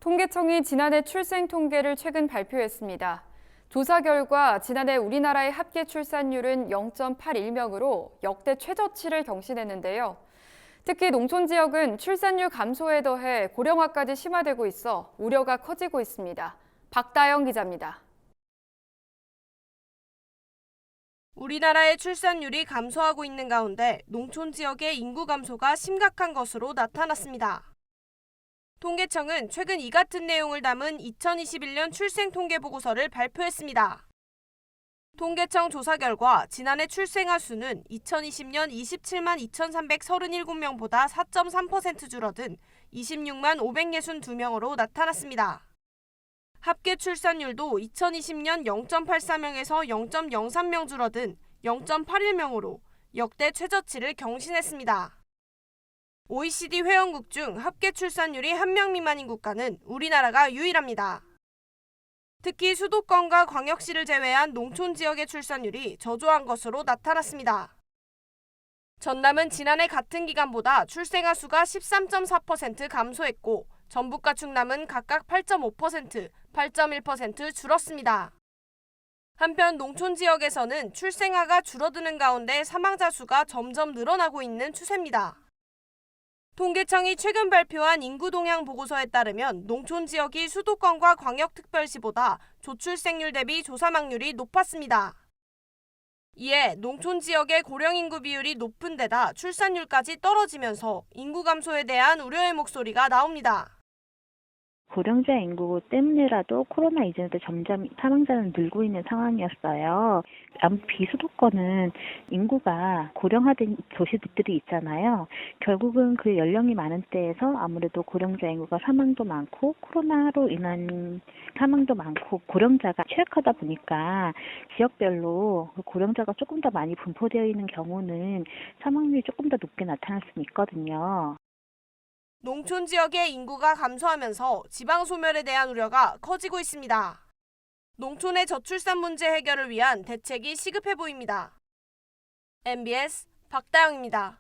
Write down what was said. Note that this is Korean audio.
통계청이 지난해 출생 통계를 최근 발표했습니다. 조사 결과 지난해 우리나라의 합계 출산율은 0.81명으로 역대 최저치를 경신했는데요. 특히 농촌 지역은 출산율 감소에 더해 고령화까지 심화되고 있어 우려가 커지고 있습니다. 박다영 기자입니다. 우리나라의 출산율이 감소하고 있는 가운데 농촌 지역의 인구 감소가 심각한 것으로 나타났습니다. 통계청은 최근 이 같은 내용을 담은 2021년 출생 통계 보고서를 발표했습니다. 통계청 조사 결과 지난해 출생아 수는 2020년 27만 2,337명보다 4.3% 줄어든 26만 562명으로 나타났습니다. 합계 출산율도 2020년 0.84명에서 0.03명 줄어든 0.81명으로 역대 최저치를 경신했습니다. OECD 회원국 중 합계 출산율이 1명 미만인 국가는 우리나라가 유일합니다. 특히 수도권과 광역시를 제외한 농촌 지역의 출산율이 저조한 것으로 나타났습니다. 전남은 지난해 같은 기간보다 출생아 수가 13.4% 감소했고 전북과 충남은 각각 8.5%, 8.1% 줄었습니다. 한편 농촌 지역에서는 출생아가 줄어드는 가운데 사망자 수가 점점 늘어나고 있는 추세입니다. 통계청이 최근 발표한 인구 동향 보고서에 따르면 농촌 지역이 수도권과 광역특별시보다 조출생률 대비 조사망률이 높았습니다. 이에 농촌 지역의 고령 인구 비율이 높은 데다 출산율까지 떨어지면서 인구 감소에 대한 우려의 목소리가 나옵니다. 고령자 인구 때문에라도 코로나 이전에도 점점 사망자는 늘고 있는 상황이었어요. 아무튼 비수도권은 인구가 고령화된 도시들이 있잖아요. 결국은 그 연령이 많은 때에서 아무래도 고령자 인구가 사망도 많고 코로나로 인한 사망도 많고 고령자가 취약하다 보니까 지역별로 고령자가 조금 더 많이 분포되어 있는 경우는 사망률이 조금 더 높게 나타날 수 있거든요. 농촌 지역의 인구가 감소하면서 지방 소멸에 대한 우려가 커지고 있습니다. 농촌의 저출산 문제 해결을 위한 대책이 시급해 보입니다. MBS 박다영입니다.